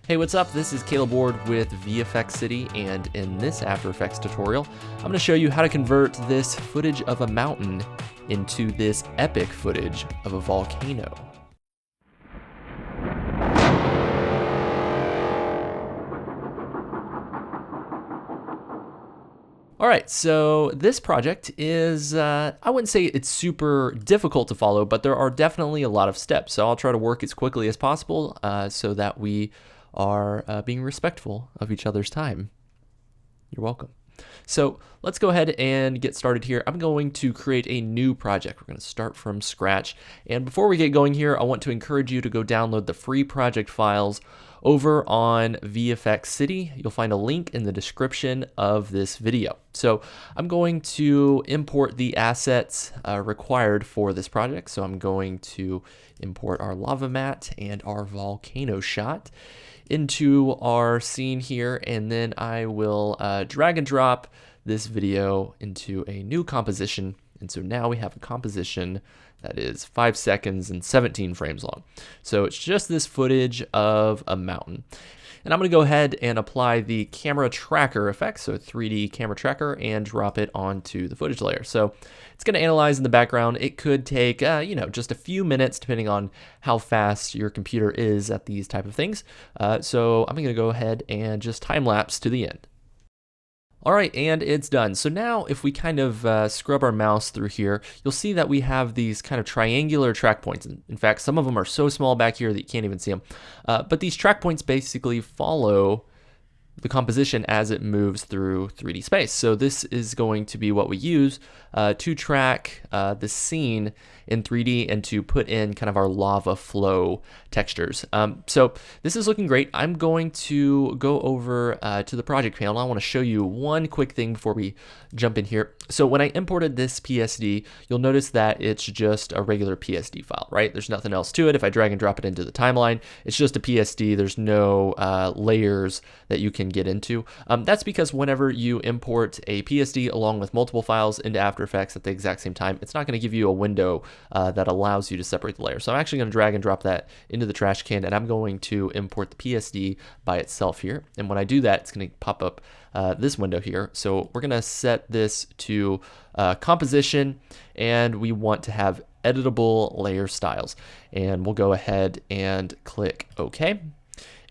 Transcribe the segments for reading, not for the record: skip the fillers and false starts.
Hey, what's up? This is Caleb Ward with VFX City, and in this After Effects tutorial, I'm going to show you how to convert this footage of a mountain into this epic footage of a volcano. All right, so this project is, I wouldn't say it's super difficult to follow, but there are definitely a lot of steps. So I'll try to work as quickly as possible so that we are being respectful of each other's time. You're welcome. So let's go ahead and get started here. I'm going to create a new project. We're going to start from scratch. And before we get going here, I want to encourage you to go download the free project files over on VFX City. You'll find a link in the description of this video. So I'm going to import the assets required for this project. So I'm going to import our lava mat and our volcano shot into our scene here, and then I will drag and drop this video into a new composition. And so now we have a composition that is 5 seconds and 17 frames long. So it's just this footage of a mountain. And I'm going to go ahead and apply the camera tracker effect, so 3D camera tracker, and drop it onto the footage layer. So it's going to analyze in the background. It could take, just a few minutes depending on how fast your computer is at these type of things. So I'm going to go ahead and just time lapse to the end. All right, and it's done. So now if we kind of scrub our mouse through here, you'll see that we have these kind of triangular track points. In fact, some of them are so small back here that you can't even see them. But these track points basically follow the composition as it moves through 3D space. So this is going to be what we use to track the scene in 3D and to put in kind of our lava flow textures. So this is looking great. I'm going to go over to the project panel. I want to show you one quick thing before we jump in here. So when I imported this PSD, you'll notice that it's just a regular PSD file, right? There's nothing else to it. If I drag and drop it into the timeline, it's just a PSD. There's no layers that you can get into. That's because whenever you import a PSD along with multiple files into After Effects at the exact same time, it's not going to give you a window that allows you to separate the layers. So I'm actually going to drag and drop that into the trash can, and I'm going to import the PSD by itself here. And when I do that, it's going to pop up this window here. So we're going to set this to composition, and we want to have editable layer styles. And we'll go ahead and click OK.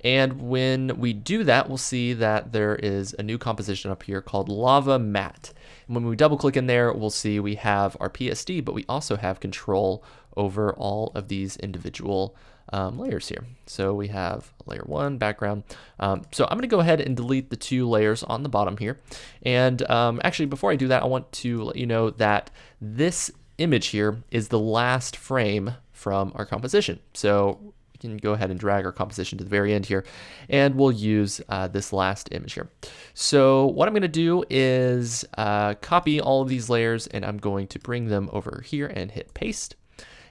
And when we do that, we'll see that there is a new composition up here called Lava Mat. And when we double click in there, we'll see we have our PSD, but we also have control over all of these individual layers here. So we have layer 1, background. So I'm going to go ahead and delete the 2 layers on the bottom here. And actually, before I do that, I want to let you know that this image here is the last frame from our composition. So can go ahead and drag our composition to the very end here, and we'll use this last image here. So what I'm going to do is copy all of these layers, and I'm going to bring them over here and hit paste.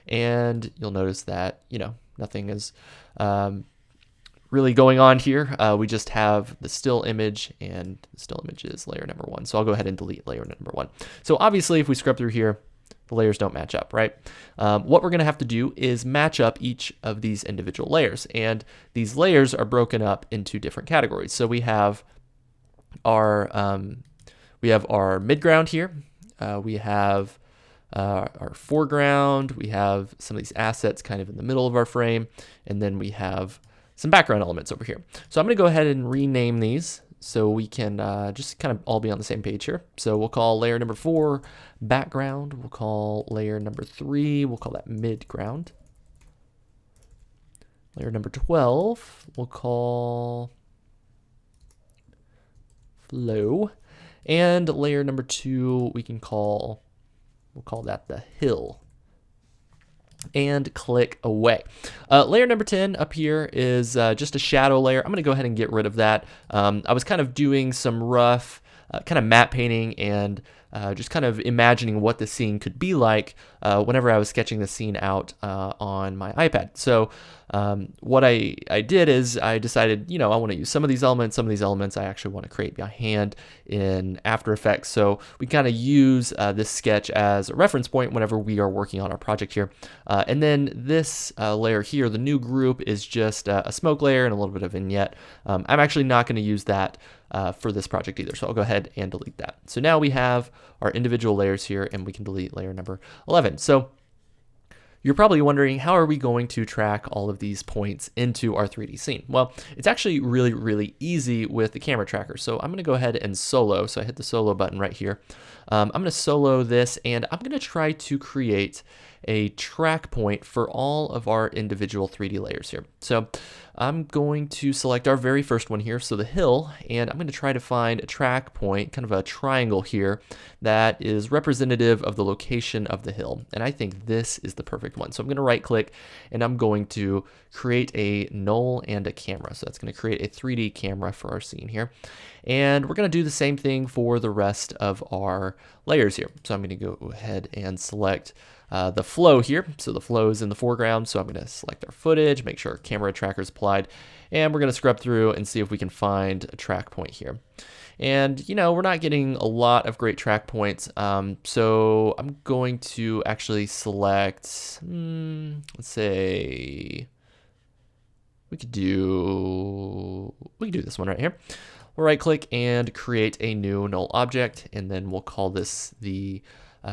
And you'll notice that, nothing is really going on here. We just have the still image, and the still image is layer number 1. So I'll go ahead and delete layer number 1. So obviously, if we scrub through here, the layers don't match up, right? What we're going to have to do is match up each of these individual layers, and these layers are broken up into different categories. So we have our midground here, we have our foreground, we have some of these assets kind of in the middle of our frame, and then we have some background elements over here. So I'm going to go ahead and rename these so we can just kind of all be on the same page here. So we'll call layer number 4 background. We'll call layer number 3, we'll call that midground. Layer number 12, we'll call flow. And layer number 2, we'll call that the hill. And click away. Layer number 10 up here is just a shadow layer. I'm going to go ahead and get rid of that. I was kind of doing some rough kind of matte painting and just kind of imagining what the scene could be like whenever I was sketching the scene out on my iPad. So what I did is I decided, I want to use some of these elements I actually want to create by hand in After Effects. So we kind of use this sketch as a reference point whenever we are working on our project here. And then this layer here, the new group, is just a smoke layer and a little bit of vignette. I'm actually not going to use that for this project either, so I'll go ahead and delete that. So now we have our individual layers here, and we can delete layer number 11. So you're probably wondering, how are we going to track all of these points into our 3D scene? Well, it's actually really, really easy with the camera tracker. So I'm going to go ahead and solo. So I hit the solo button right here. I'm going to solo this, and I'm going to try to create a track point for all of our individual 3D layers here. So I'm going to select our very first one here, so the hill, and I'm going to try to find a track point, kind of a triangle here, that is representative of the location of the hill. And I think this is the perfect one. So I'm going to right click, and I'm going to create a null and a camera. So that's going to create a 3D camera for our scene here. And we're going to do the same thing for the rest of our layers here. So I'm going to go ahead and select the flow here. So the flow is in the foreground. So I'm going to select our footage, make sure our camera tracker is applied, and we're going to scrub through and see if we can find a track point here. And, we're not getting a lot of great track points. So I'm going to actually select, let's say, we could do this one right here. We'll right click and create a new null object, and then we'll call this the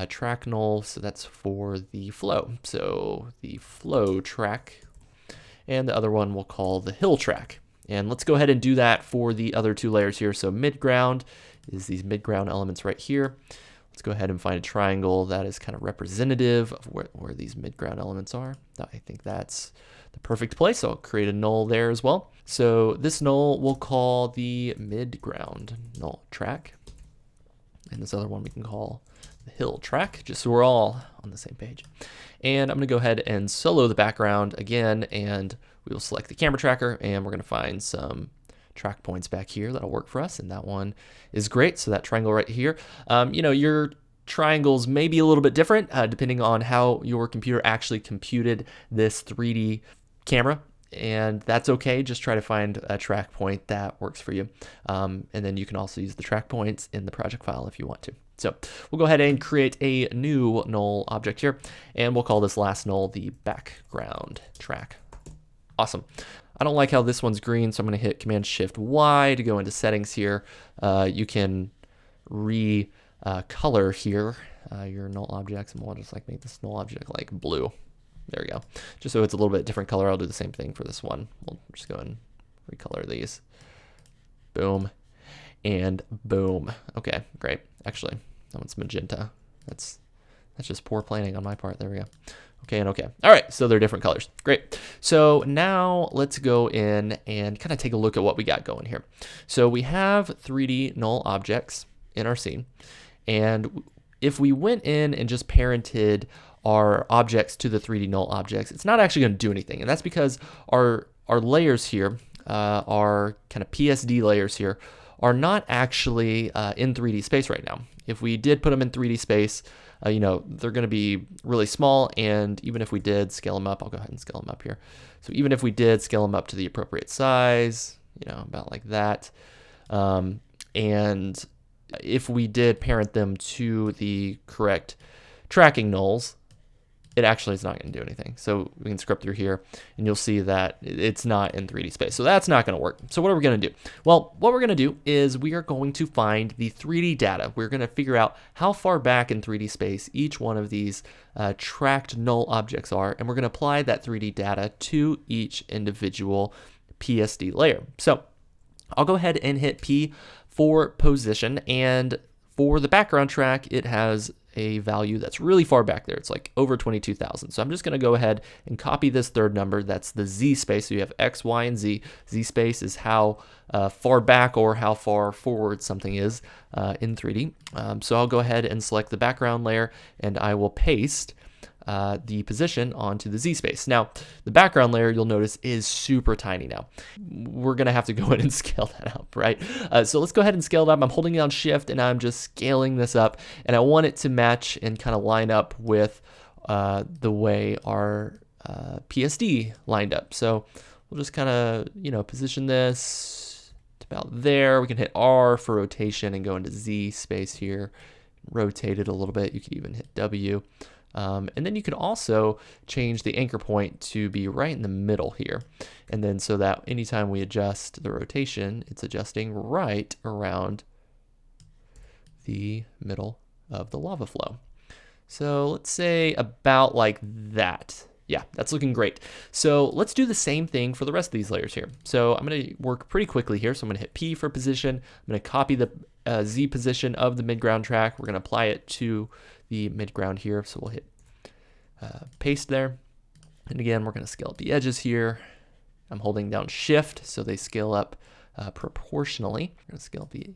track null. So that's for the flow. So the flow track, and the other one we'll call the hill track. And let's go ahead and do that for the other two layers here. So midground is these midground elements right here. Let's go ahead and find a triangle that is kind of representative of where these midground elements are. I think that's the perfect place. So I'll create a null there as well. So this null we'll call the midground null track. And this other one we can call the hill track, just so we're all on the same page. And I'm going to go ahead and solo the background again, and we will select the camera tracker, and we're going to find some track points back here that'll work for us. And that one is great. So that triangle right here, your triangles may be a little bit different depending on how your computer actually computed this 3D camera. And that's okay. Just try to find a track point that works for you. And then you can also use the track points in the project file if you want to. So we'll go ahead and create a new null object here, and we'll call this last null the background track. Awesome. I don't like how this one's green, so I'm going to hit Command-Shift-Y to go into settings here. You can color here your null objects, and we'll just make this null object like blue. There we go. Just so it's a little bit different color, I'll do the same thing for this one. We'll just go and recolor these. Boom. And boom. Okay, great. Actually, that one's magenta. That's just poor planning on my part. There we go. Okay and okay. All right, so they're different colors. Great. So now let's go in and kind of take a look at what we got going here. So we have 3D null objects in our scene. And if we went in and just parented our objects to the 3D null objects, it's not actually going to do anything. And that's because our layers here, our kind of PSD layers here, are not actually in 3D space right now. If we did put them in 3D space, they're going to be really small, and even if we did scale them up, I'll go ahead and scale them up here. So even if we did scale them up to the appropriate size, about like that, and if we did parent them to the correct tracking nulls, it actually is not going to do anything. So we can scrub through here, and you'll see that it's not in 3D space. So that's not going to work. So what are we going to do? Well, what we're going to do is we are going to find the 3D data. We're going to figure out how far back in 3D space each one of these tracked null objects are, and we're going to apply that 3D data to each individual PSD layer. So I'll go ahead and hit P for position, and for the background track, it has a value that's really far back there. It's like over 22,000. So I'm just going to go ahead and copy this third number. That's the Z space. So you have X, Y, and Z. Z space is how far back or how far forward something is in 3D. So I'll go ahead and select the background layer, and I will paste the position onto the Z space. Now, the background layer, you'll notice, is super tiny now. We're going to have to go in and scale that up, right? So let's go ahead and scale it up. I'm holding down Shift, and I'm just scaling this up, and I want it to match and kind of line up with the way our PSD lined up. So we'll just kind of, position this to about there. We can hit R for rotation and go into Z space here, rotate it a little bit. You could even hit W. And then you can also change the anchor point to be right in the middle here. And then so that anytime we adjust the rotation, it's adjusting right around the middle of the lava flow. So let's say about like that. Yeah, that's looking great. So let's do the same thing for the rest of these layers here. So I'm going to work pretty quickly here. So I'm going to hit P for position. I'm going to copy the Z position of the midground track. We're going to apply it to the midground here. So we'll hit paste there. And again, we're going to scale up the edges here. I'm holding down Shift so they scale up proportionally. We're going to scale up the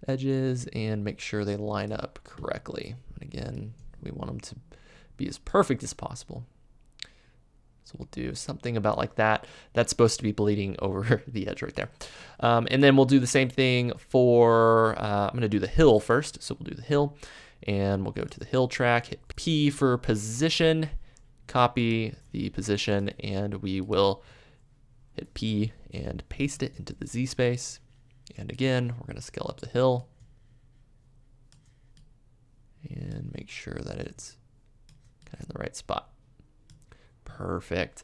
edges and make sure they line up correctly. And again, we want them to be as perfect as possible. So we'll do something about like that. That's supposed to be bleeding over the edge right there. And then we'll do the same thing for, I'm going to do the hill first. So we'll do the hill, and we'll go to the hill track, hit P for position, copy the position, and we will hit P and paste it into the Z space. And again, we're going to scale up the hill and make sure that it's kind of in the right spot. Perfect.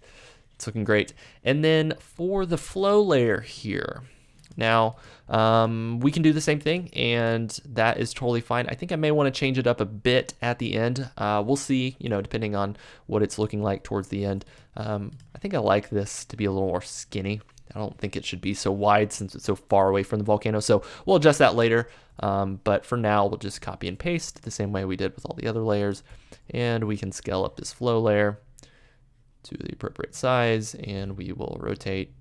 It's looking great. And then for the flow layer here, now we can do the same thing, and that is totally fine. I think I may want to change it up a bit at the end. We'll see, depending on what it's looking like towards the end. I think I like this to be a little more skinny. I don't think it should be so wide since it's so far away from the volcano. So we'll adjust that later. But for now, we'll just copy and paste the same way we did with all the other layers. And we can scale up this flow layer to the appropriate size, and we will rotate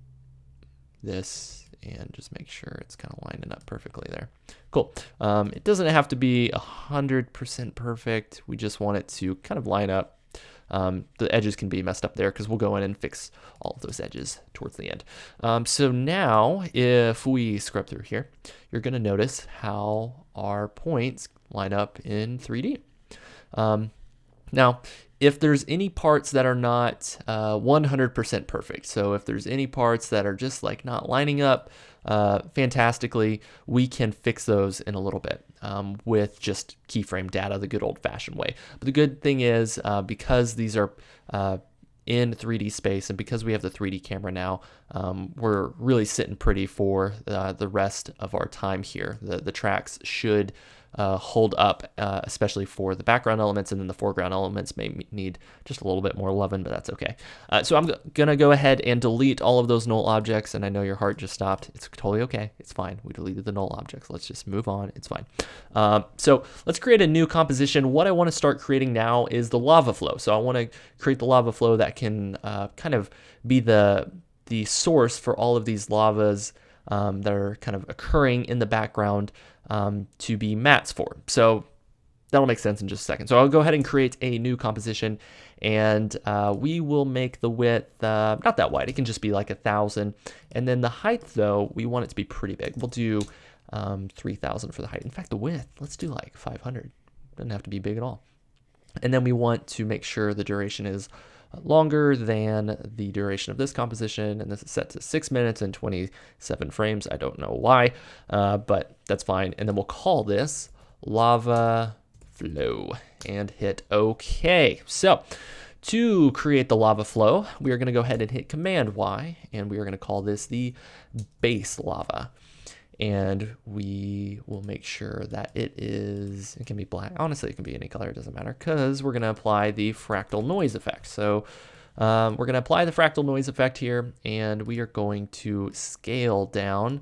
this and just make sure it's kind of lining up perfectly there. Cool. It doesn't have to be 100% perfect. We just want it to kind of line up. The edges can be messed up there because we'll go in and fix all of those edges towards the end. So now if we scrub through here, you're going to notice how our points line up in 3D. Now, if there's any parts that are not 100% perfect, so if there's any parts that are just like not lining up fantastically, we can fix those in a little bit with just keyframe data the good old-fashioned way. But the good thing is because these are in 3D space, and because we have the 3D camera now, we're really sitting pretty for the rest of our time here. The tracks should hold up, especially for the background elements, and then the foreground elements may need just a little bit more loving, but that's okay. So I'm gonna go ahead and delete all of those null objects, and I know your heart just stopped. It's totally okay. It's fine. We deleted the null objects. Let's just move on. It's fine. So let's create a new composition. What I want to start creating now is the lava flow. So I want to create the lava flow that can kind of be the source for all of these lavas that are kind of occurring in the background to be mats for. So that'll make sense in just a second. So I'll go ahead and create a new composition, and we will make the width not that wide. It can just be like 1,000. And then the height, though, we want it to be pretty big. We'll do 3,000 for the height. In fact, the width, let's do like 500. Doesn't have to be big at all. And then we want to make sure the duration is longer than the duration of this composition, and this is set to 6 minutes and 27 frames. I don't know why, but that's fine. And then we'll call this lava flow and hit OK. So to create the lava flow, we are going to go ahead and hit Command Y, and we are going to call this the base lava. And we will make sure that it can be black. Honestly, it can be any color, it doesn't matter, because we're going to apply the fractal noise effect. So we're going to apply the fractal noise effect here, and we are going to scale down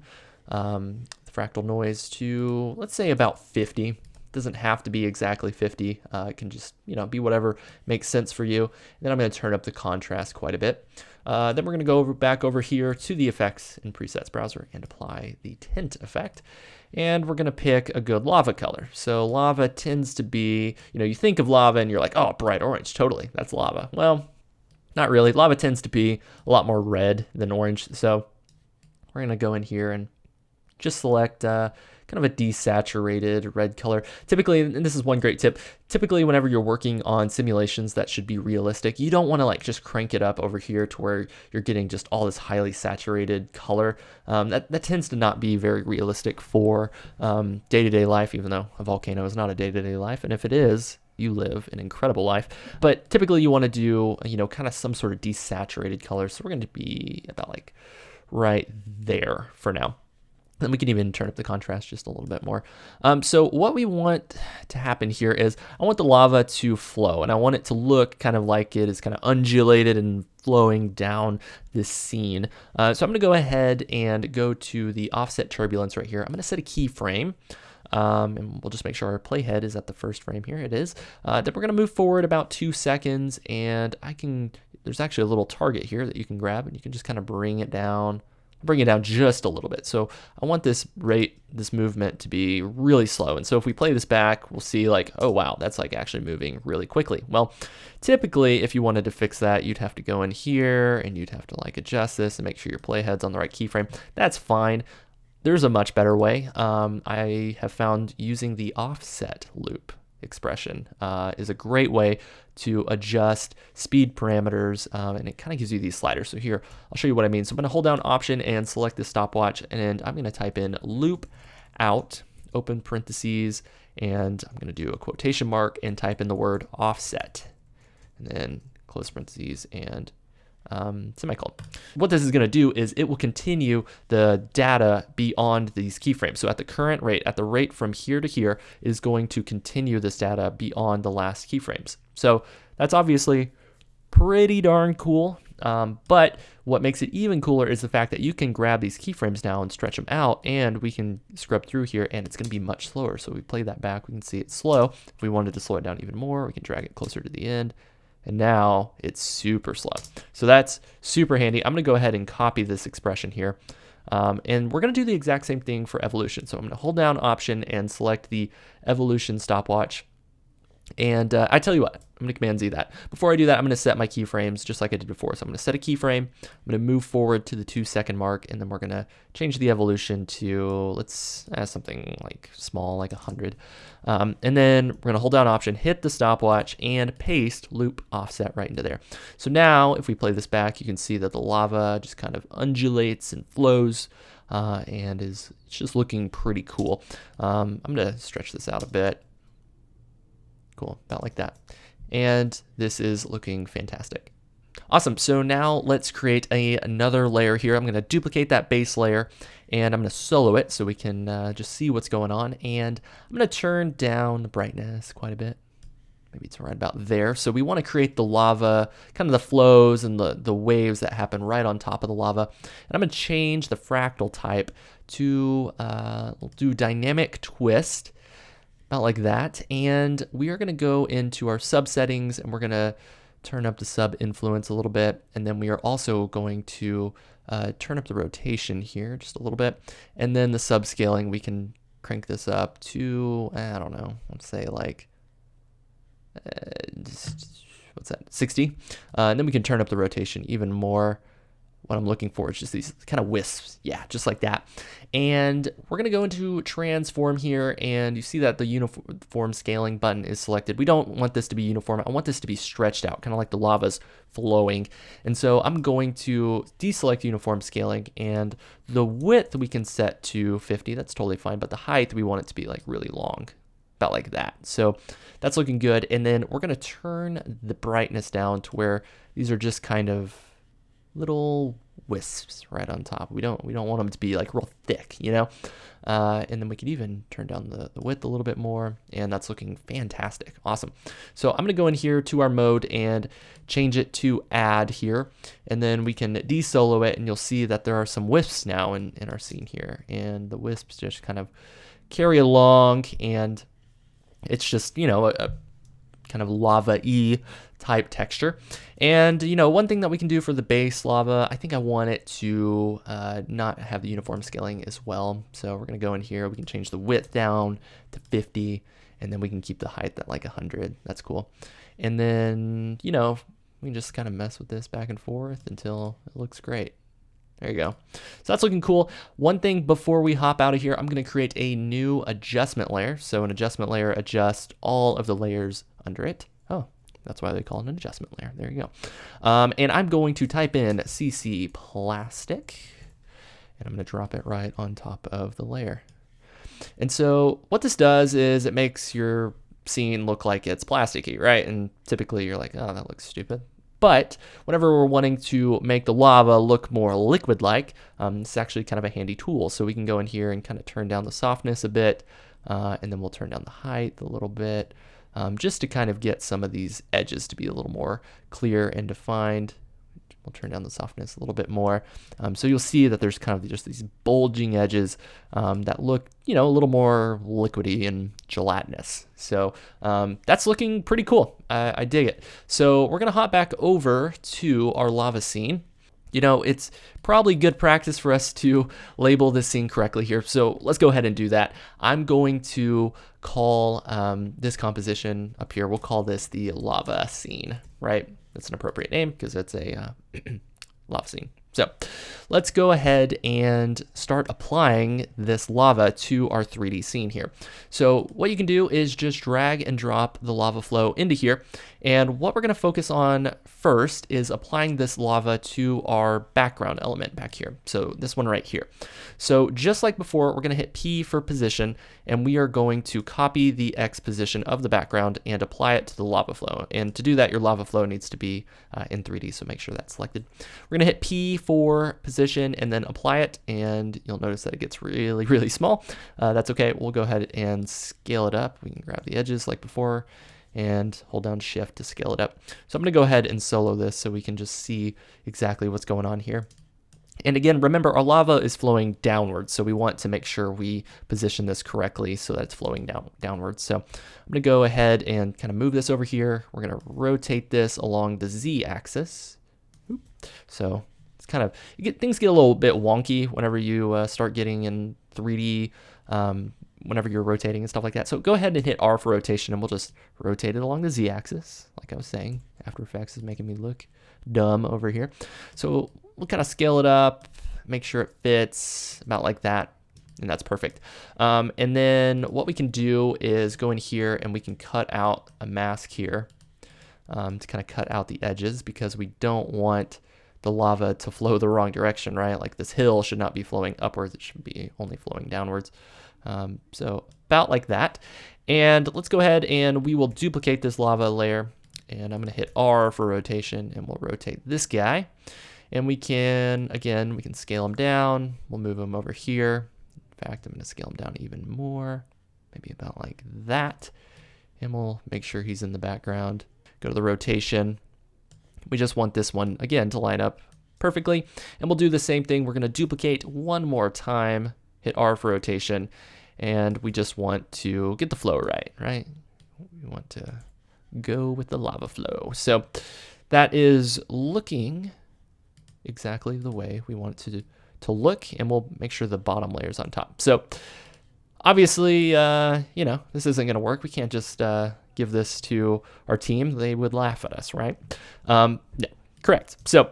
the fractal noise to, let's say, about 50. Doesn't have to be exactly 50. It can just, be whatever makes sense for you. And then I'm going to turn up the contrast quite a bit. Then we're going to go back over here to the effects in presets browser and apply the tint effect. And we're going to pick a good lava color. So lava tends to be, you think of lava and you're like, oh, bright orange, totally, that's lava. Well, not really. Lava tends to be a lot more red than orange. So we're going to go in here and just select kind of a desaturated red color. Typically, and this is one great tip, typically whenever you're working on simulations that should be realistic, you don't want to like just crank it up over here to where you're getting just all this highly saturated color. That tends to not be very realistic for day-to-day life, even though a volcano is not a day-to-day life. And if it is, you live an incredible life. But typically you want to do, kind of some sort of desaturated color. So we're going to be about like right there for now. Then we can even turn up the contrast just a little bit more. So what we want to happen here is I want the lava to flow, and I want it to look kind of like it is kind of undulated and flowing down this scene. So I'm going to go ahead and go to the offset turbulence right here. I'm going to set a keyframe. And we'll just make sure our playhead is at the first frame here. It is. Then we're going to move forward about 2 seconds, and there's actually a little target here that you can grab, and you can just kind of bring it down just a little bit. So I want this movement to be really slow. And so if we play this back, we'll see like, oh wow, that's like actually moving really quickly. Well, typically if you wanted to fix that, you'd have to go in here and you'd have to like adjust this and make sure your playhead's on the right keyframe. That's fine. There's a much better way. I have found using the offset loop expression is a great way to adjust speed parameters, and it kind of gives you these sliders. So here, I'll show you what I mean. So I'm going to hold down Option and select the stopwatch, and I'm going to type in loop out, open parentheses, and I'm going to do a quotation mark and type in the word offset, and then close parentheses and semicolon. What this is going to do is it will continue the data beyond these keyframes. So at the current rate, at the rate from here to here, is going to continue this data beyond the last keyframes. So that's obviously pretty darn cool. But what makes it even cooler is the fact that you can grab these keyframes now and stretch them out, and we can scrub through here, and it's going to be much slower. So we play that back, we can see it's slow. If we wanted to slow it down even more, we can drag it closer to the end. And now it's super slow. So that's super handy. I'm going to go ahead and copy this expression here. And we're going to do the exact same thing for evolution. So I'm going to hold down Option and select the evolution stopwatch. And I tell you what, I'm going to Command Z that. Before I do that, I'm going to set my keyframes just like I did before. So I'm going to set a keyframe. I'm going to move forward to the 2-second mark, and then we're going to change the evolution to, let's add something like small, like 100. And then we're going to hold down Option, hit the stopwatch, and paste loop offset right into there. So now if we play this back, you can see that the lava just kind of undulates and flows, and it's just looking pretty cool. I'm going to stretch this out a bit. Cool, about like that. And this is looking fantastic. Awesome, so now let's create another layer here. I'm gonna duplicate that base layer, and I'm gonna solo it so we can just see what's going on. And I'm gonna turn down the brightness quite a bit. Maybe it's right about there. So we wanna create the lava, kind of the flows and the waves that happen right on top of the lava. And I'm gonna change the fractal type to, we'll do dynamic twist. About like that, and we are going to go into our sub settings, and we're going to turn up the sub influence a little bit, and then we are also going to turn up the rotation here just a little bit, and then the sub scaling, we can crank this up to, I don't know, let's say like what's that, 60, and then we can turn up the rotation even more. What I'm looking for is just these kind of wisps. Yeah, just like that. And we're going to go into transform here, and you see that the uniform scaling button is selected. We don't want this to be uniform. I want this to be stretched out, kind of like the lava's flowing. And so I'm going to deselect uniform scaling, and the width we can set to 50. That's totally fine. But the height, we want it to be like really long, about like that. So that's looking good. And then we're going to turn the brightness down to where these are just kind of little wisps right on top. We don't want them to be like real thick, you know? And then we could even turn down the width a little bit more, and that's looking fantastic. Awesome. So I'm going to go in here to our mode and change it to add here, and then we can de-solo it, and you'll see that there are some wisps now in our scene here, and the wisps just kind of carry along, and It's just, a kind of lava-y type texture. And, one thing that we can do for the base lava, I think I want it to not have the uniform scaling as well. So we're going to go in here. We can change the width down to 50, and then we can keep the height at like 100. That's cool. And then, we can just kind of mess with this back and forth until it looks great. There you go. So that's looking cool. One thing before we hop out of here, I'm going to create a new adjustment layer. So an adjustment layer adjusts all of the layers under it. Oh, that's why they call it an adjustment layer. There you go. And I'm going to type in CC plastic, and I'm going to drop it right on top of the layer. And so what this does is it makes your scene look like it's plasticky, right? And typically you're like, oh, that looks stupid. But whenever we're wanting to make the lava look more liquid-like, it's actually kind of a handy tool. So we can go in here and kind of turn down the softness a bit, and then we'll turn down the height a little bit, just to kind of get some of these edges to be a little more clear and defined. We'll turn down the softness a little bit more. So you'll see that there's kind of just these bulging edges that look, a little more liquidy and gelatinous. So that's looking pretty cool. I dig it. So we're going to hop back over to our lava scene. It's probably good practice for us to label this scene correctly here. So let's go ahead and do that. I'm going to call this composition up here, we'll call this the lava scene, right? That's an appropriate name because it's a lava scene. So let's go ahead and start applying this lava to our 3D scene here. So what you can do is just drag and drop the lava flow into here. And what we're going to focus on first is applying this lava to our background element back here. So this one right here. So just like before, we're going to hit P for position, and we are going to copy the X position of the background and apply it to the lava flow. And to do that, your lava flow needs to be in 3D, so make sure that's selected. We're going to hit P for position and then apply it, and you'll notice that it gets really, really small. That's okay. We'll go ahead and scale it up. We can grab the edges like before and hold down Shift to scale it up. So I'm going to go ahead and solo this so we can just see exactly what's going on here. And again, remember our lava is flowing downwards, so we want to make sure we position this correctly so that it's flowing downwards. So I'm going to go ahead and kind of move this over here. We're going to rotate this along the Z axis. So it's kind of, things get a little bit wonky whenever you start getting in 3D, whenever you're rotating and stuff like that. So go ahead and hit R for rotation, and we'll just rotate it along the Z axis. Like I was saying, After Effects is making me look dumb over here. So we'll kind of scale it up, make sure it fits about like that, and that's perfect. And then what we can do is go in here and we can cut out a mask here to kind of cut out the edges, because we don't want the lava to flow the wrong direction, right? Like this hill should not be flowing upwards, it should be only flowing downwards. So about like that. And let's go ahead and we will duplicate this lava layer, and I'm going to hit R for rotation, and we'll rotate this guy. And we can, again, we can scale him down. We'll move him over here. In fact, I'm going to scale him down even more, maybe about like that. And we'll make sure he's in the background. Go to the rotation. We just want this one, again, to line up perfectly. And we'll do the same thing. We're going to duplicate one more time, hit R for rotation, and we just want to get the flow right? We want to go with the lava flow. So that is looking exactly the way we want it to look, and we'll make sure the bottom layer is on top. So obviously, this isn't going to work. We can't just give this to our team. They would laugh at us, right? No, correct. So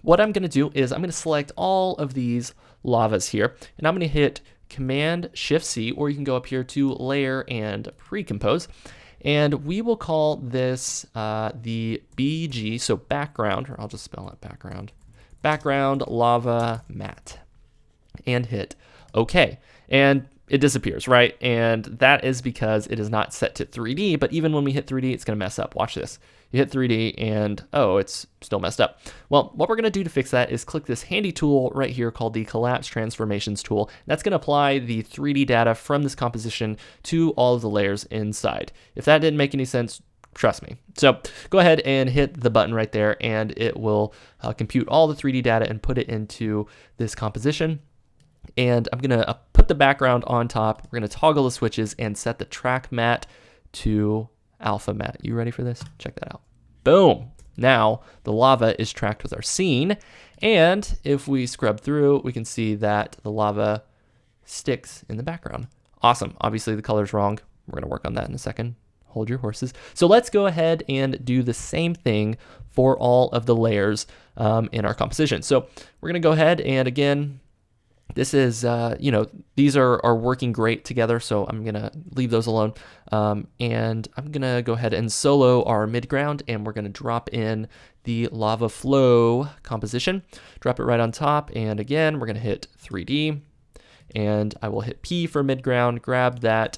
what I'm going to do is I'm going to select all of these lavas here, and I'm going to hit Command Shift C, or you can go up here to Layer and Pre-Compose. And we will call this the BG, so background, or I'll just spell it background lava matte, and hit OK. And it disappears, right? And that is because it is not set to 3D, but even when we hit 3D, it's going to mess up. Watch this. You hit 3D and, oh, it's still messed up. Well, what we're going to do to fix that is click this handy tool right here called the Collapse Transformations tool. That's going to apply the 3D data from this composition to all of the layers inside. If that didn't make any sense, trust me. So go ahead and hit the button right there, and it will compute all the 3D data and put it into this composition. And I'm going to put the background on top. We're going to toggle the switches and set the track matte to alpha matte. You ready for this? Check that out. Boom. Now the lava is tracked with our scene. And if we scrub through, we can see that the lava sticks in the background. Awesome. Obviously the color's wrong. We're going to work on that in a second. Hold your horses. So let's go ahead and do the same thing for all of the layers in our composition. So we're going to go ahead and again, this is, these are working great together. So I'm going to leave those alone. And I'm going to go ahead and solo our midground, and we're going to drop in the lava flow composition, drop it right on top. And again, we're going to hit 3D, and I will hit P for midground, grab that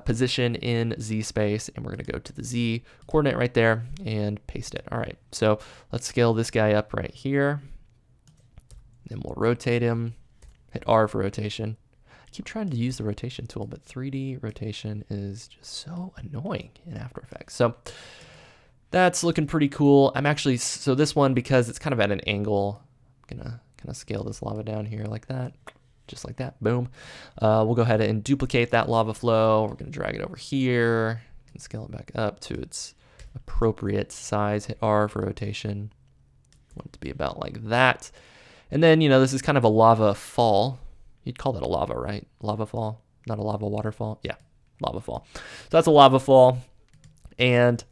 position in Z space, and we're going to go to the Z coordinate right there and paste it. All right, so let's scale this guy up right here. Then we'll rotate him, hit R for rotation. I keep trying to use the rotation tool, but 3D rotation is just so annoying in After Effects. So that's looking pretty cool. I'm actually, so this one, because it's kind of at an angle, I'm gonna kind of scale this lava down here like that. Just like that, boom. We'll go ahead and duplicate that lava flow. We're gonna drag it over here and scale it back up to its appropriate size. Hit R for rotation. Want it to be about like that. And then, this is kind of a lava fall. You'd call that a lava, right? Lava fall, not a lava waterfall. Yeah, lava fall. So that's a lava fall. And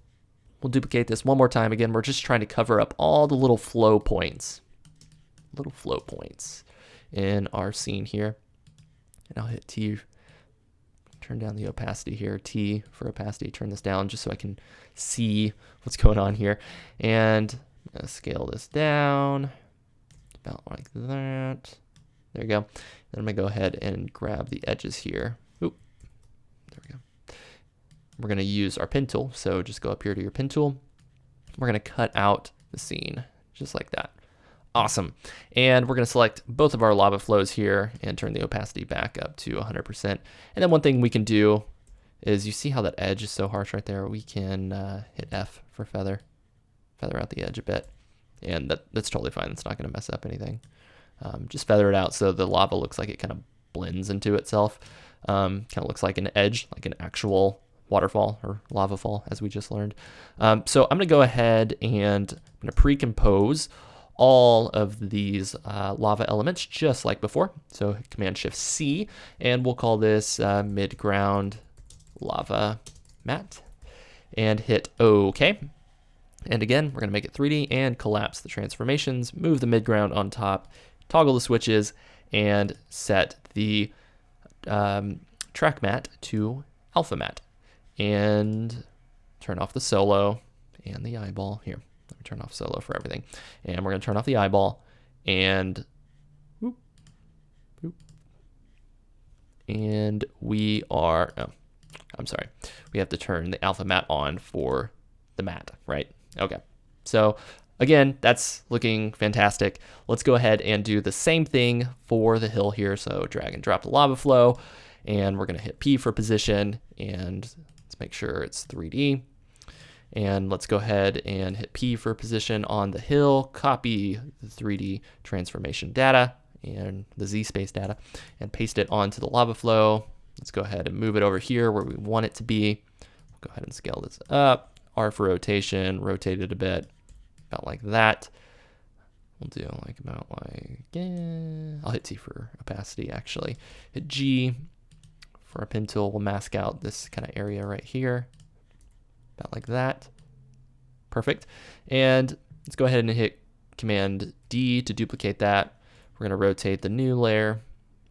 we'll duplicate this one more time. Again, we're just trying to cover up all the little flow points in our scene here. And I'll hit T, turn down the opacity here. T for opacity, turn this down just so I can see what's going on here. And I'm gonna scale this down about like that. There we go. Then I'm gonna go ahead and grab the edges here. Oop, there we go. We're gonna use our pen tool. So just go up here to your pen tool. We're gonna cut out the scene just like that. Awesome. And we're going to select both of our lava flows here and turn the opacity back up to 100%. And then one thing we can do is, you see how that edge is so harsh right there? We can hit F for feather out the edge a bit. And that's totally fine. It's not going to mess up anything. Just feather it out so the lava looks like it kind of blends into itself. Kind of looks like an edge, like an actual waterfall or lava fall, as we just learned. So I'm going to go ahead and I'm going to pre-compose all of these lava elements just like before. So Command-Shift-C, and we'll call this midground lava matte, and hit OK. And again, we're going to make it 3D and collapse the transformations, move the midground on top, toggle the switches, and set the track matte to alpha matte, and turn off the solo and the eyeball here. Let me turn off solo for everything. And we're going to turn off the eyeball, and whoop, whoop. And we are, oh, I'm sorry. We have to turn the alpha matte on for the matte, right? Okay. So again, that's looking fantastic. Let's go ahead and do the same thing for the hill here. So drag and drop the lava flow, and we're going to hit P for position, and let's make sure it's 3D. And let's go ahead and hit P for position on the hill, copy the 3D transformation data and the Z space data, and paste it onto the lava flow. Let's go ahead and move it over here where we want it to be. We'll go ahead and scale this up. R for rotation, rotate it a bit, about like that. We'll do like about like, I'll hit T for opacity actually. Hit G for our pen tool. We'll mask out this kind of area right here. About like that. Perfect. And let's go ahead and hit Command D to duplicate that. We're going to rotate the new layer.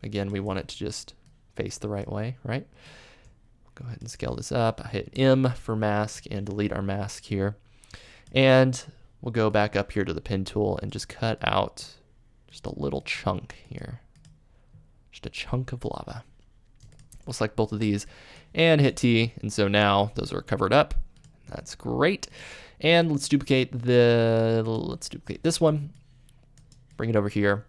Again, we want it to just face the right way, right? Go ahead and scale this up. I hit M for mask and delete our mask here. And we'll go back up here to the pen tool and just cut out just a little chunk here. Just a chunk of lava. We'll select both of these and hit T. And so now those are covered up. That's great. And let's duplicate this one. Bring it over here.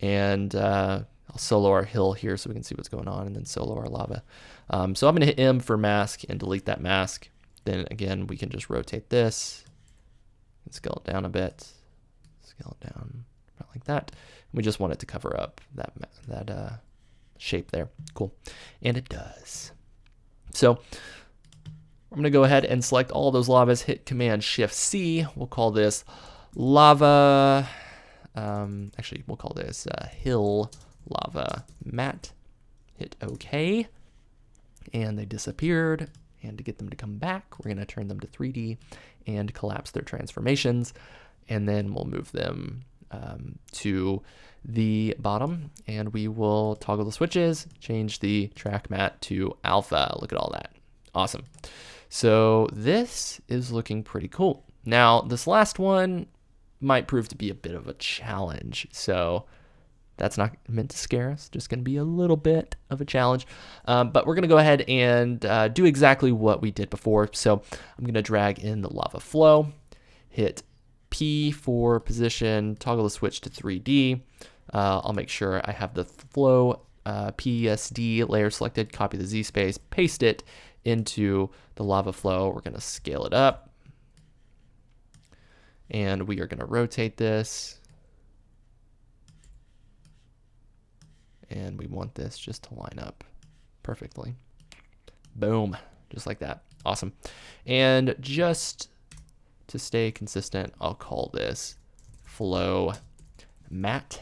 And I'll solo our hill here so we can see what's going on, and then solo our lava. So I'm going to hit M for mask and delete that mask. Then again, we can just rotate this and scale it down a bit. Scale it down about like that. And we just want it to cover up that shape there. Cool. And it does. So I'm going to go ahead and select all those lavas, hit Command Shift C. We'll call this lava, actually we'll call this hill lava mat. Hit OK, and they disappeared. And to get them to come back, we're going to turn them to 3D and collapse their transformations. And then we'll move them to the bottom, and we will toggle the switches, change the track mat to alpha. Look at all that. Awesome. So this is looking pretty cool. Now, this last one might prove to be a bit of a challenge. So that's not meant to scare us, just going to be a little bit of a challenge. But we're going to go ahead and do exactly what we did before. So I'm going to drag in the lava flow, hit P for position, toggle the switch to 3D. I'll make sure I have the flow PSD layer selected, copy the Z space, paste it into the lava flow. We're going to scale it up. And we are going to rotate this. And we want this just to line up perfectly. Boom, just like that. Awesome. And just to stay consistent, I'll call this flow mat.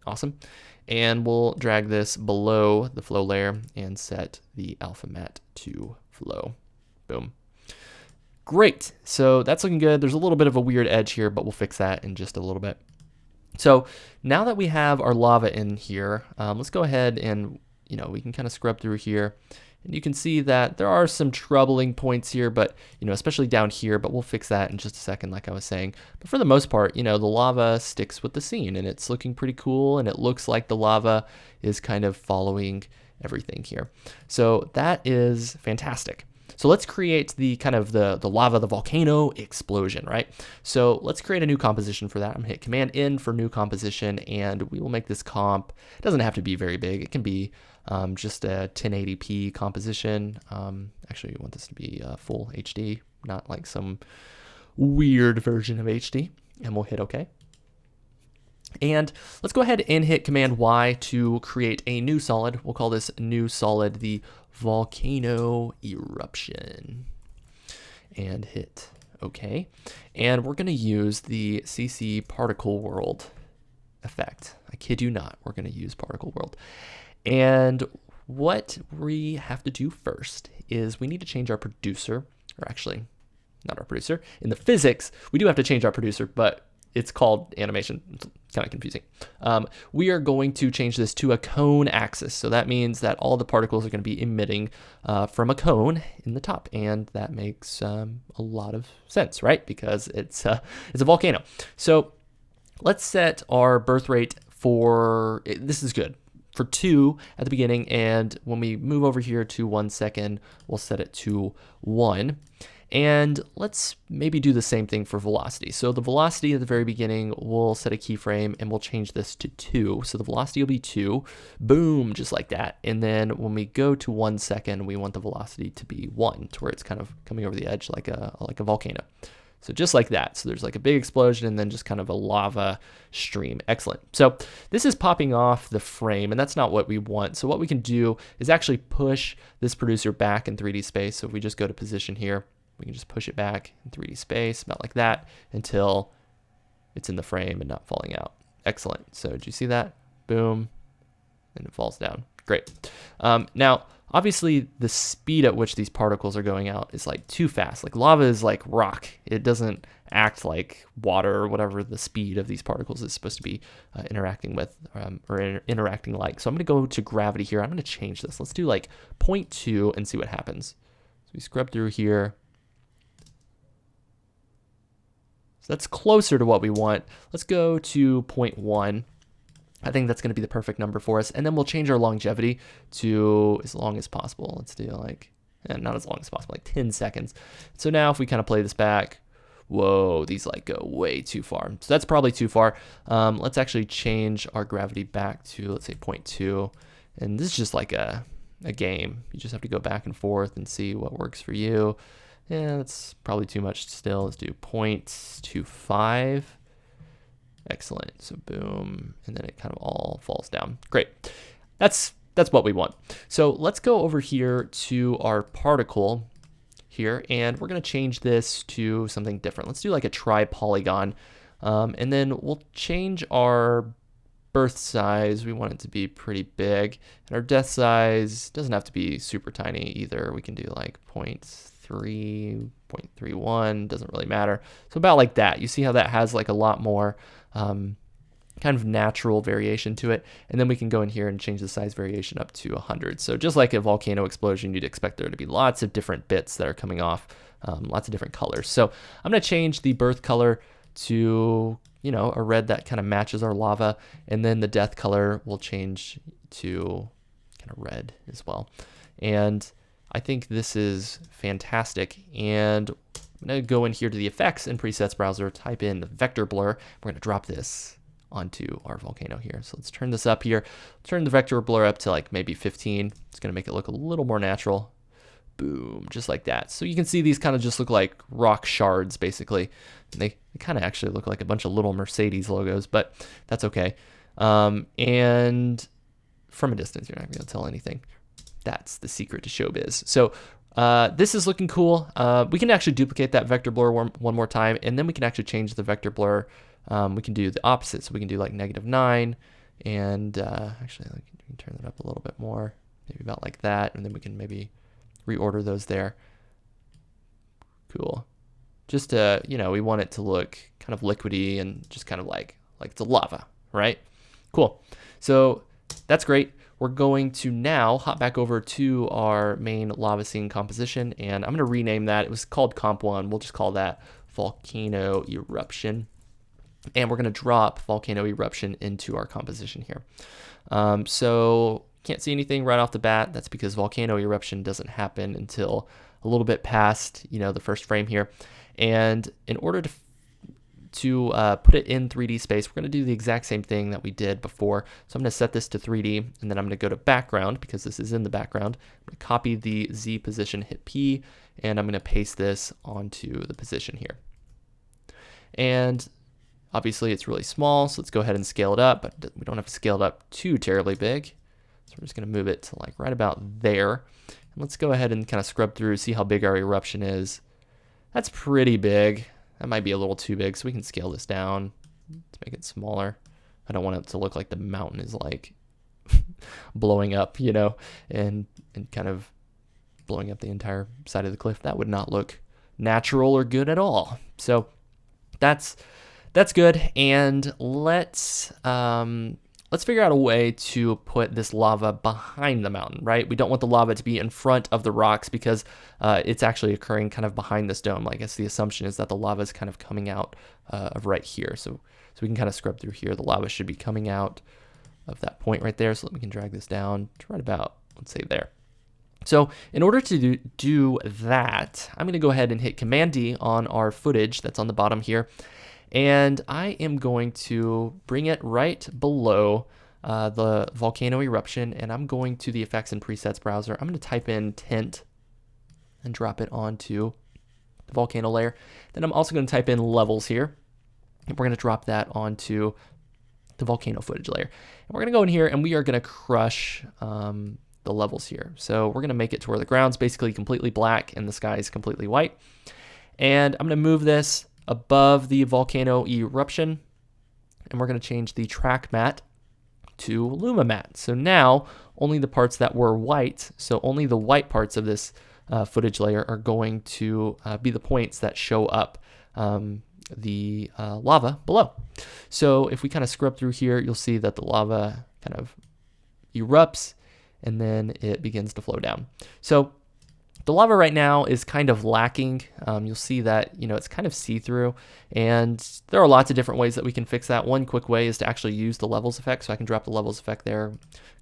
Awesome. And we'll drag this below the flow layer and set the alpha mat to flow. Boom. Great. So that's looking good. There's a little bit of a weird edge here, but we'll fix that in just a little bit. So now that we have our lava in here, let's go ahead and, we can kind of scrub through here. And you can see that there are some troubling points here, but, especially down here, but we'll fix that in just a second, like I was saying. But for the most part, the lava sticks with the scene, and it's looking pretty cool, and it looks like the lava is kind of following everything here. So that is fantastic. So let's create the kind of the lava, the volcano explosion, right? So let's create a new composition for that. I'm gonna hit Command N for new composition, and we will make this comp. It doesn't have to be very big. It can be just a 1080p composition. Actually, we want this to be full HD, not like some weird version of HD. And we'll hit OK. And let's go ahead and hit Command Y to create a new solid. We'll call this new solid the volcano eruption. And hit OK. And we're going to use the CC particle world effect. I kid you not, we're going to use particle world. And what we have to do first is we need to change our producer, or actually not our producer. In the physics, we do have to change our producer, but it's called animation. It's kind of confusing. We are going to change this to a cone axis. So that means that all the particles are going to be emitting from a cone in the top. And that makes a lot of sense, right? Because it's a volcano. So let's set our birth rate for, this is good, for 2 at the beginning. And when we move over here to 1 second, we'll set it to 1. And let's maybe do the same thing for velocity. So the velocity at the very beginning, we'll set a keyframe and we'll change this to 2. So the velocity will be 2, boom, just like that. And then when we go to 1 second, we want the velocity to be 1, to where it's kind of coming over the edge like a volcano. So just like that. So there's like a big explosion and then just kind of a lava stream. Excellent. So this is popping off the frame, and that's not what we want. So what we can do is actually push this producer back in 3D space. So if we just go to position here, we can just push it back in 3D space, about like that, until it's in the frame and not falling out. Excellent. So did you see that? Boom. And it falls down. Great. Now, obviously, the speed at which these particles are going out is like too fast. Like lava is like rock. It doesn't act like water or whatever the speed of these particles is supposed to be interacting with or interacting like. So I'm going to go to gravity here. I'm going to change this. Let's do like 0.2 and see what happens. So we scrub through here. So that's closer to what we want. Let's go to 0.1. I think that's going to be the perfect number for us. And then we'll change our longevity to as long as possible. Let's do like, not as long as possible, like 10 seconds. So now if we kind of play this back, whoa, these like go way too far. So that's probably too far. Let's actually change our gravity back to, let's say 0.2. And this is just like a game. You just have to go back and forth and see what works for you. Yeah, that's probably too much still. Let's do 0.25. Excellent. So boom, and then it kind of all falls down. Great. That's what we want. So let's go over here to our particle, here, and we're going to change this to something different. Let's do like a tri-polygon, and then we'll change our birth size. We want it to be pretty big, and our death size doesn't have to be super tiny either. We can do like 0.3, 0.31, doesn't really matter. So about like that. You see how that has like a lot more kind of natural variation to it, and then we can go in here and change the size variation up to 100. So just like a volcano explosion, you'd expect there to be lots of different bits that are coming off, lots of different colors. So I'm going to change the birth color to, you know, a red that kind of matches our lava, and then the death color will change to kind of red as well. And I think this is fantastic, and I'm going to go in here to the effects and presets browser, type in vector blur. We're going to drop this onto our volcano here. So let's turn this up here. Turn the vector blur up to like maybe 15. It's going to make it look a little more natural. Boom, just like that. So you can see these kind of just look like rock shards basically. And they kind of actually look like a bunch of little Mercedes logos, but that's okay. And from a distance, you're not going to tell anything. That's the secret to showbiz. So this is looking cool. We can actually duplicate that vector blur one more time, and then we can actually change the vector blur. We can do the opposite, so we can do like -9, and actually we can turn that up a little bit more, maybe about like that, and then we can maybe reorder those there. Cool. Just you know, we want it to look kind of liquidy and just kind of like it's a lava, right? Cool. So that's great. We're going to now hop back over to our main lava scene composition, and I'm going to rename that. It was called Comp1. We'll just call that Volcano Eruption. And we're going to drop Volcano Eruption into our composition here. So can't see anything right off the bat. That's because Volcano Eruption doesn't happen until a little bit past, you know, the first frame here. And in order to put it in 3D space, we're going to do the exact same thing that we did before. So I'm going to set this to 3D, and then I'm going to go to background because this is in the background. I'm going to copy the Z position, hit P, and I'm going to paste this onto the position here. And obviously it's really small, so let's go ahead and scale it up, but we don't have to scale it up too terribly big. So we're just going to move it to like right about there. And let's go ahead and kind of scrub through, see how big our eruption is. That's pretty big. That might be a little too big, so we can scale this down to make it smaller. I don't want it to look like the mountain is like blowing up, you know, and kind of blowing up the entire side of the cliff. That would not look natural or good at all. So that's good, and let's figure out a way to put this lava behind the mountain, right? We don't want the lava to be in front of the rocks because it's actually occurring kind of behind this dome. I guess the assumption is that the lava is kind of coming out of right here. So we can kind of scrub through here. The lava should be coming out of that point right there. So we can drag this down to right about, let's say there. So in order to do that, I'm going to go ahead and hit Command D on our footage that's on the bottom here. And I am going to bring it right below the volcano eruption, and I'm going to the effects and presets browser. I'm going to type in tint and drop it onto the volcano layer. Then I'm also going to type in levels here, and we're going to drop that onto the volcano footage layer. And we're going to go in here, and we are going to crush the levels here. So we're going to make it to where the ground's basically completely black and the sky is completely white. And I'm going to move this above the volcano eruption, and we're going to change the track matte to Luma matte. So now only the parts that were white, so only the white parts of this footage layer are going to be the points that show up the lava below. So if we kind of scrub through here, you'll see that the lava kind of erupts and then it begins to flow down. So the lava right now is kind of lacking. You'll see that, you know, it's kind of see-through, and there are lots of different ways that we can fix that. One quick way is to actually use the levels effect. So I can drop the levels effect there,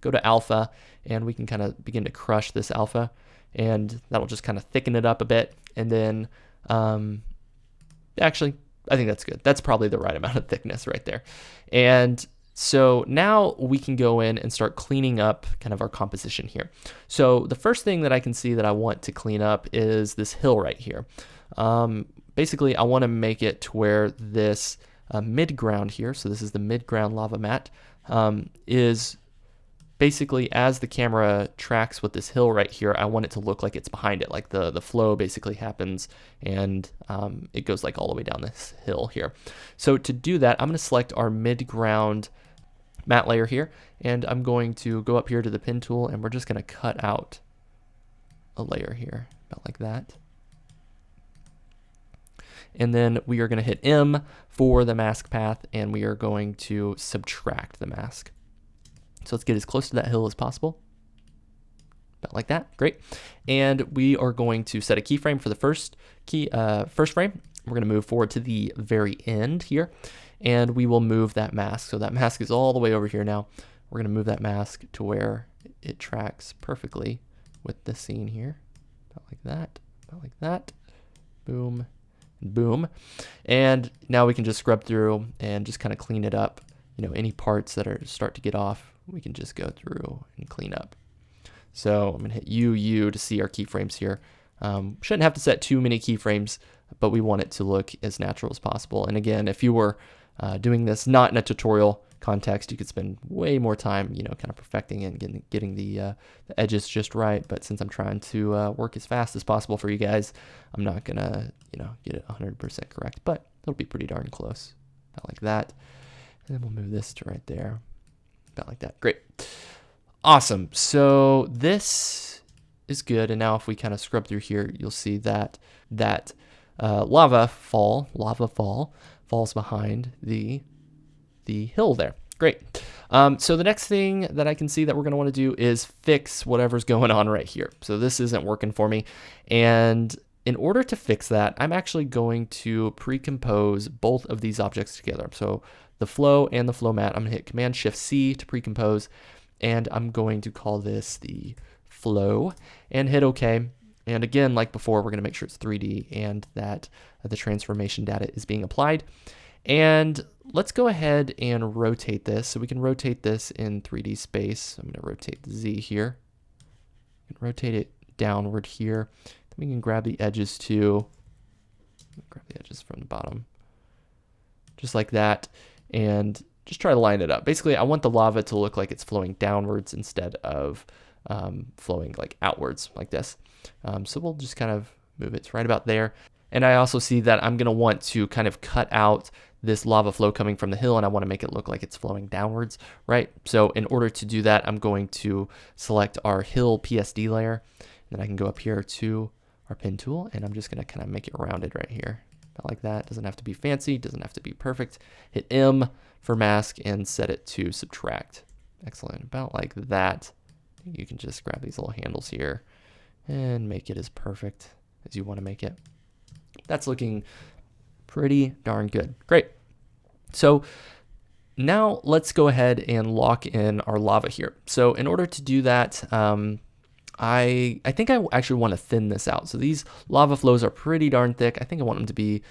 go to alpha, and we can kind of begin to crush this alpha, and that'll just kind of thicken it up a bit. And then actually, I think that's good. That's probably the right amount of thickness right there. And so now we can go in and start cleaning up kind of our composition here. So the first thing that I can see that I want to clean up is this hill right here. Basically, I want to make it to where this mid-ground here, so this is the mid-ground lava mat, is basically as the camera tracks with this hill right here, I want it to look like it's behind it, like the flow basically happens and it goes like all the way down this hill here. So to do that, I'm going to select our mid-ground matte layer here, and I'm going to go up here to the pen tool, and we're just going to cut out a layer here, about like that. And then we are going to hit M for the mask path, and we are going to subtract the mask. So let's get as close to that hill as possible. About like that, great. And we are going to set a keyframe for the first frame. We're going to move forward to the very end here, and we will move that mask. So that mask is all the way over here now. We're going to move that mask to where it tracks perfectly with the scene here. About like that, about like that. Boom, and boom. And now we can just scrub through and just kind of clean it up. You know, any parts that start to get off, we can just go through and clean up. So I'm going to hit U to see our keyframes here. Shouldn't have to set too many keyframes, but we want it to look as natural as possible. And again, if you were doing this not in a tutorial context, you could spend way more time, you know, kind of perfecting it and getting the edges just right. But since I'm trying to work as fast as possible for you guys, I'm not gonna, you know, get it 100% correct, but it'll be pretty darn close. About like that. And then we'll move this to right there. About like that. Great. Awesome. So this is good. And now if we kind of scrub through here, you'll see that lava fall falls behind the hill there. Great. So the next thing that I can see that we're going to want to do is fix whatever's going on right here. So this isn't working for me. And in order to fix that, I'm actually going to pre-compose both of these objects together. So the flow and the flow matte, I'm going to hit Command-Shift-C to pre-compose, and I'm going to call this the flow and hit OK. And again, like before, we're going to make sure it's 3D and that the transformation data is being applied. And let's go ahead and rotate this. So we can rotate this in 3D space. I'm going to rotate the Z here. Rotate it downward here. Then we can grab the edges too. Grab the edges from the bottom. Just like that. And just try to line it up. Basically, I want the lava to look like it's flowing downwards instead of flowing like outwards like this. So we'll just kind of move it right about there. And I also see that I'm going to want to kind of cut out this lava flow coming from the hill, and I want to make it look like it's flowing downwards, right? So in order to do that, I'm going to select our hill PSD layer. And then I can go up here to our pen tool, and I'm just going to kind of make it rounded right here. About like that. Doesn't have to be fancy, doesn't have to be perfect. Hit M for mask and set it to subtract. Excellent. About like that. You can just grab these little handles here and make it as perfect as you want to make it. That's looking pretty darn good. Great. So now let's go ahead and lock in our lava here. So in order to do that, I think I actually want to thin this out. So these lava flows are pretty darn thick. I think I want them to be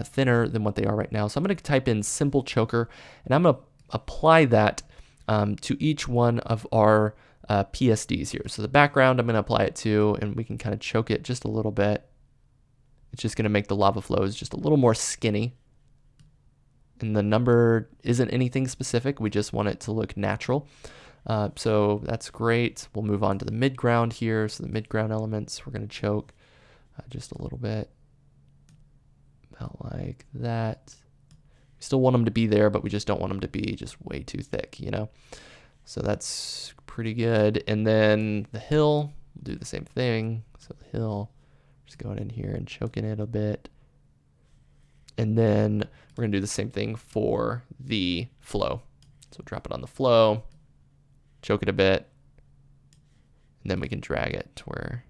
thinner than what they are right now. So I'm going to type in simple choker, and I'm going to apply that to each one of our PSDs here. So the background I'm going to apply it to, and we can kind of choke it just a little bit. It's just going to make the lava flows just a little more skinny. And the number isn't anything specific. We just want it to look natural. So that's great. We'll move on to the mid-ground here. So the mid-ground elements, we're going to choke just a little bit. About like that. We still want them to be there, but we just don't want them to be just way too thick, you know? So that's pretty good. And then the hill, we'll do the same thing. So the hill, just going in here and choking it a bit. And then we're going to do the same thing for the flow. So drop it on the flow, choke it a bit, and then we can drag it to where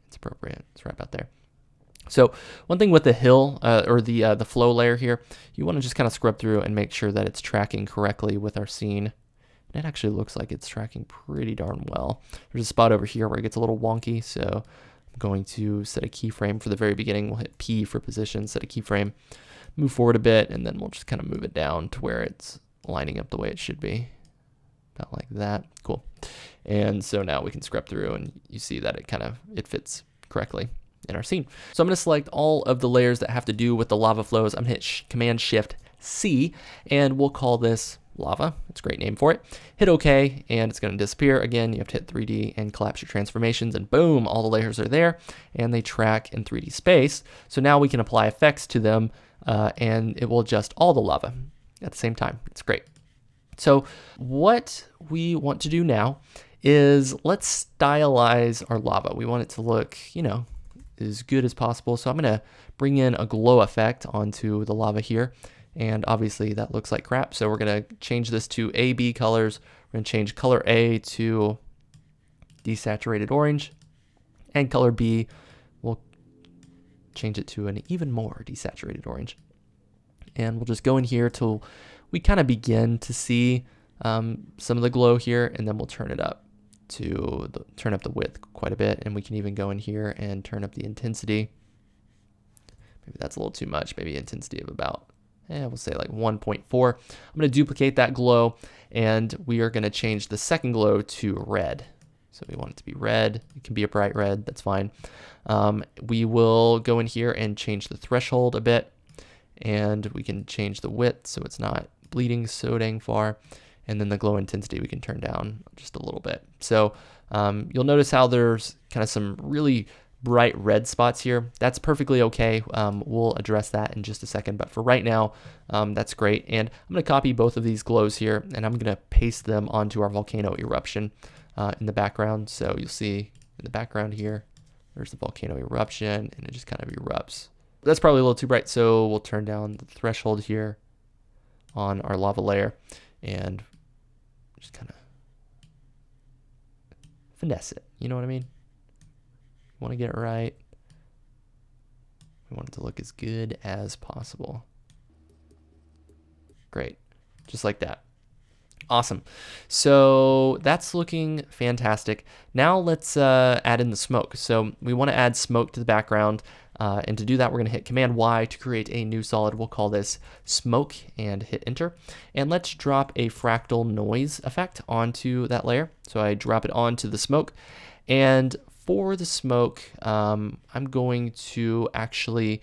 it's appropriate. It's right about there. So one thing with the hill or the flow layer here, you want to just kind of scrub through and make sure that it's tracking correctly with our scene. And it actually looks like it's tracking pretty darn well. There's a spot over here where it gets a little wonky, so I'm going to set a keyframe for the very beginning. We'll hit P for position, set a keyframe, move forward a bit, and then we'll just kind of move it down to where it's lining up the way it should be. About like that. Cool. And so now we can scrub through, and you see that it fits correctly in our scene. So I'm going to select all of the layers that have to do with the lava flows. I'm going to hit Command-Shift-C, and we'll call this lava. It's a great name for it. Hit OK, and it's going to disappear. Again, you have to hit 3D and collapse your transformations, and boom, all the layers are there, and they track in 3D space. So now we can apply effects to them, and it will adjust all the lava at the same time. It's great. So what we want to do now is let's stylize our lava. We want it to look, as good as possible. So I'm going to bring in a glow effect onto the lava here. And obviously that looks like crap. So we're going to change this to AB colors. We're going to change color A to desaturated orange. And color B, we'll change it to an even more desaturated orange. And we'll just go in here till we kind of begin to see some of the glow here. And then we'll turn it up turn up the width quite a bit. And we can even go in here and turn up the intensity. Maybe that's a little too much. Maybe intensity of about we'll say like 1.4. I'm going to duplicate that glow, and we are going to change the second glow to red. So we want it to be red. It can be a bright red. That's fine. We will go in here and change the threshold a bit, and we can change the width so it's not bleeding so dang far. And then the glow intensity we can turn down just a little bit. So you'll notice how there's kind of some really bright red spots here. That's perfectly okay. We'll address that in just a second, but for right now, that's great. And I'm going to copy both of these glows here, and I'm going to paste them onto our volcano eruption in the background. So you'll see in the background here, there's the volcano eruption, and it just kind of erupts. That's probably a little too bright, so we'll turn down the threshold here on our lava layer and just kind of finesse it. You know what I mean? Want to get it right. We want it to look as good as possible. Great. Just like that. Awesome. So that's looking fantastic. Now let's add in the smoke. So we want to add smoke to the background. And to do that, we're going to hit Command Y to create a new solid. We'll call this smoke and hit enter. And let's drop a fractal noise effect onto that layer. So I drop it onto the smoke. And for the smoke, I'm going to actually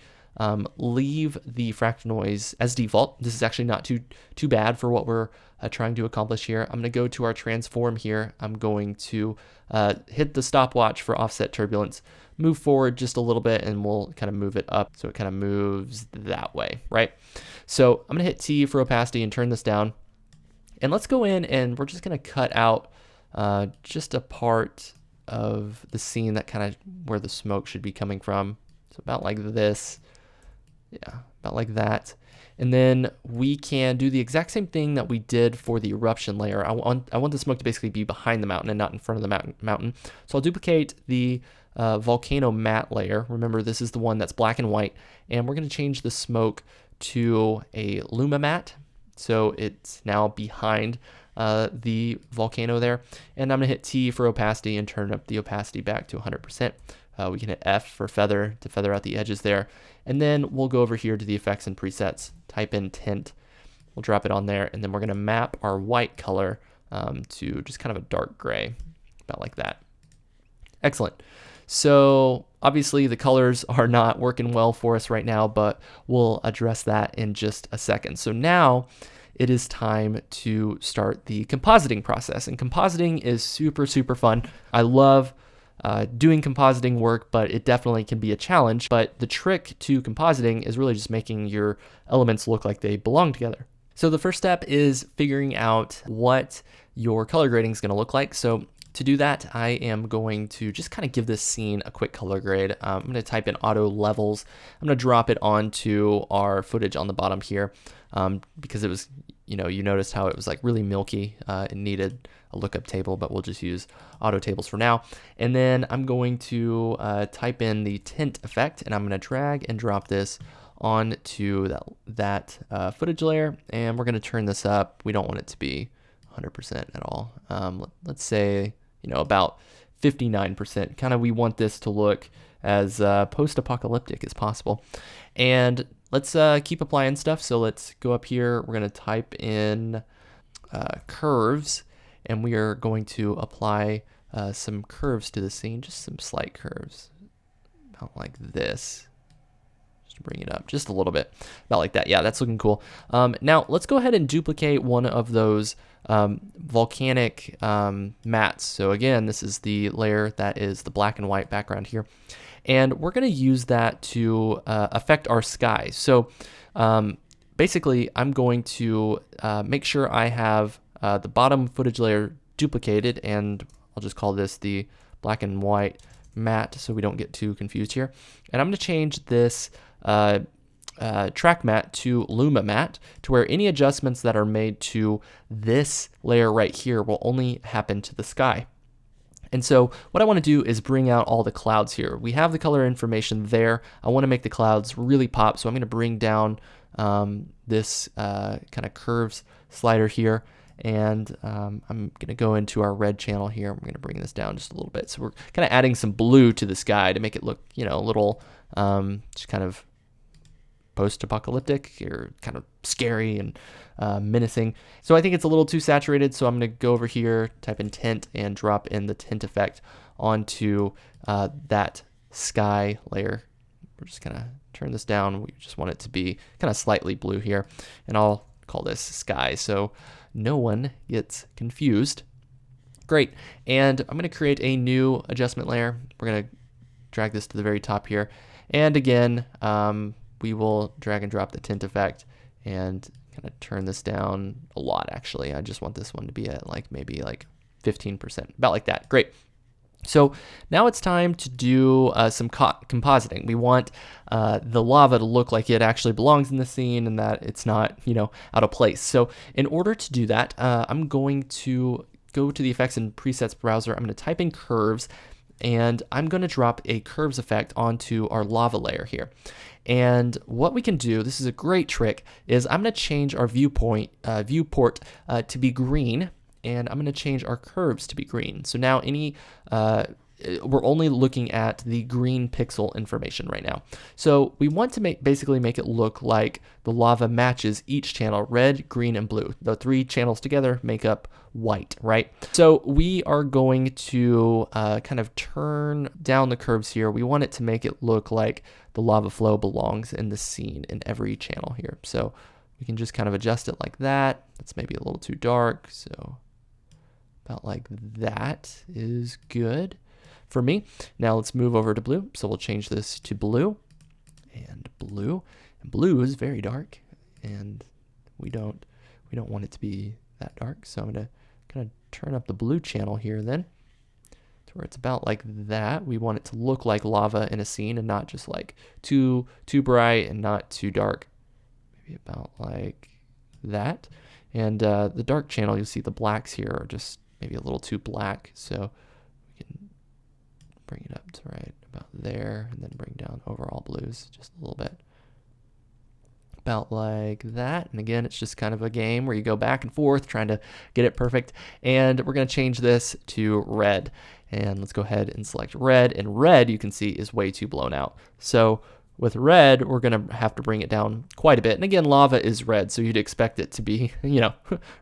leave the fractal noise as default. This is actually not too bad for what we're trying to accomplish here. I'm going to go to our transform here. I'm going to hit the stopwatch for offset turbulence, move forward just a little bit, and we'll kind of move it up so it kind of moves that way, right? So I'm going to hit T for opacity and turn this down. And let's go in and we're just going to cut out just a part of the scene that kind of where the smoke should be coming from. So about like this. Yeah, about like that. And then we can do the exact same thing that we did for the eruption layer. I want the smoke to basically be behind the mountain and not in front of the mountain. So I'll duplicate the volcano matte layer. Remember, this is the one that's black and white. And we're going to change the smoke to a luma matte. So it's now behind the volcano there. And I'm going to hit T for opacity and turn up the opacity back to 100%. We can hit F for feather to feather out the edges there. And then we'll go over here to the effects and presets, type in tint. We'll drop it on there, and then we're going to map our white color to just kind of a dark gray, about like that. Excellent. So obviously the colors are not working well for us right now, but we'll address that in just a second. So now it is time to start the compositing process. And compositing is super, super fun. I love doing compositing work, but it definitely can be a challenge. But the trick to compositing is really just making your elements look like they belong together. So the first step is figuring out what your color grading is going to look like. So to do that, I am going to just kind of give this scene a quick color grade. I'm going to type in auto levels. I'm going to drop it onto our footage on the bottom here because it was, you noticed how it was like really milky. It needed a lookup table, but we'll just use auto tables for now. And then I'm going to type in the tint effect, and I'm going to drag and drop this onto that footage layer, and we're going to turn this up. We don't want it to be 100% at all. Let's say, about 59%. Kind of, we want this to look as post-apocalyptic as possible. And let's keep applying stuff. So let's go up here. We're going to type in curves, and we are going to apply some curves to the scene, just some slight curves, about like this. Just bring it up just a little bit, about like that. Yeah, that's looking cool. Now let's go ahead and duplicate one of those volcanic mats. So again, this is the layer that is the black and white background here. And we're going to use that to affect our sky. So basically, I'm going to make sure I have the bottom footage layer duplicated, and I'll just call this the black and white matte so we don't get too confused here. And I'm going to change this track matte to Luma matte, to where any adjustments that are made to this layer right here will only happen to the sky. And so what I want to do is bring out all the clouds here. We have the color information there. I want to make the clouds really pop, so I'm going to bring down this kind of curves slider here, and I'm going to go into our red channel here. I'm going to bring this down just a little bit. So we're kind of adding some blue to the sky to make it look, you know, a little just kind of post-apocalyptic or kind of scary and menacing. So I think it's a little too saturated, so I'm going to go over here, type in tint, and drop in the tint effect onto that sky layer. We're just going to turn this down. We just want it to be kind of slightly blue here, and I'll call this sky so no one gets confused. Great. And I'm going to create a new adjustment layer. We're going to drag this to the very top here, and again we will drag and drop the tint effect and kind of turn this down a lot. Actually, I just want this one to be at like maybe like 15%, about like that. Great. So now it's time to do some compositing. We want the lava to look like it actually belongs in the scene and that it's not, you know, out of place. So in order to do that, I'm going to go to the effects and presets browser. I'm going to type in curves, and I'm going to drop a curves effect onto our lava layer here. And what we can do, this is a great trick, is I'm going to change our viewport to be green, and I'm going to change our curves to be green. So now we're only looking at the green pixel information right now. So we want to basically make it look like the lava matches each channel, red, green, and blue. The three channels together make up white, right? So we are going to kind of turn down the curves here. We want it to make it look like the lava flow belongs in the scene in every channel here. So we can just kind of adjust it like that. That's maybe a little too dark, so about like that is good for me. Now let's move over to blue. So we'll change this to blue, and blue. And blue is very dark, and we don't want it to be that dark. So I'm gonna kind of turn up the blue channel here then, to where it's about like that. We want it to look like lava in a scene and not just like too bright and not too dark. Maybe about like that. And the dark channel, you'll see the blacks here are just maybe a little too black, so we can bring it up to right about there, and then bring down overall blues just a little bit, about like that. And again, it's just kind of a game where you go back and forth trying to get it perfect. And we're going to change this to red, and let's go ahead and select red. And red, you can see, is way too blown out. So with red, we're going to have to bring it down quite a bit. And again, lava is red, so you'd expect it to be, you know,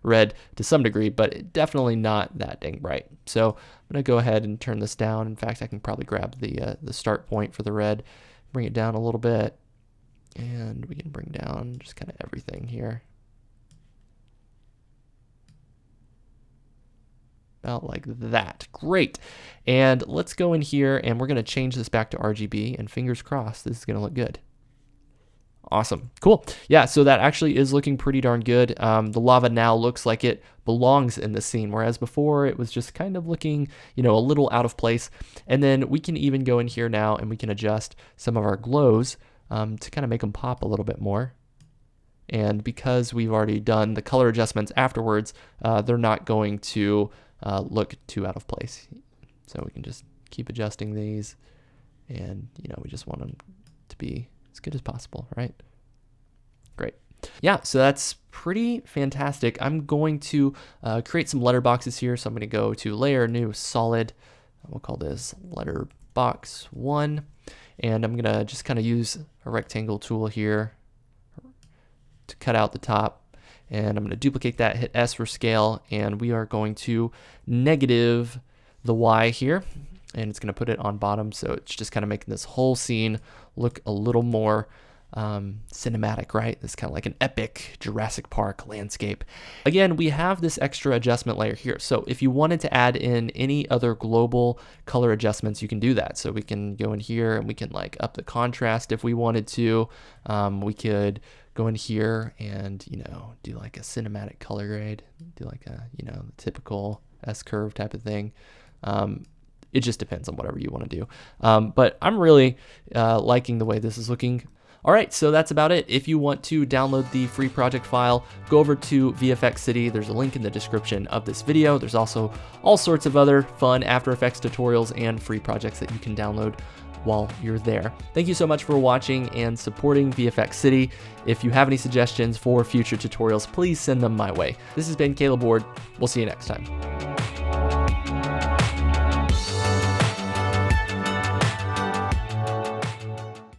red to some degree, but definitely not that dang bright. So I'm going to go ahead and turn this down. In fact, I can probably grab the start point for the red, bring it down a little bit, and we can bring down just kind of everything here. About like that. Great. And let's go in here, and we're going to change this back to RGB, and fingers crossed this is going to look good. Awesome. Cool. Yeah, so that actually is looking pretty darn good. The lava now looks like it belongs in the scene, whereas before it was just kind of looking, you know, a little out of place. And then we can even go in here now, and we can adjust some of our glows to kind of make them pop a little bit more. And because we've already done the color adjustments afterwards, they're not going to look too out of place. So we can just keep adjusting these, and you know, we just want them to be as good as possible, right? Great. Yeah, so that's pretty fantastic. I'm going to create some letterboxes here. So I'm going to go to layer, new, solid. We'll call this letterbox 1. And I'm going to just kind of use a rectangle tool here to cut out the top. And I'm going to duplicate that, hit S for scale, and we are going to negative the Y here, and it's going to put it on bottom, so it's just kind of making this whole scene look a little more cinematic, right? It's kind of like an epic Jurassic Park landscape. Again, we have this extra adjustment layer here. So if you wanted to add in any other global color adjustments, you can do that. So we can go in here and we can like up the contrast if we wanted to. We could go in here and, do like a cinematic color grade, do like a, the typical S-curve type of thing. It just depends on whatever you want to do. But I'm really liking the way this is looking. All right, so that's about it. If you want to download the free project file, go over to VFX City. There's a link in the description of this video. There's also all sorts of other fun After Effects tutorials and free projects that you can download while you're there. Thank you so much for watching and supporting VFX City. If you have any suggestions for future tutorials, please send them my way. This has been Caleb Ward. We'll see you next time.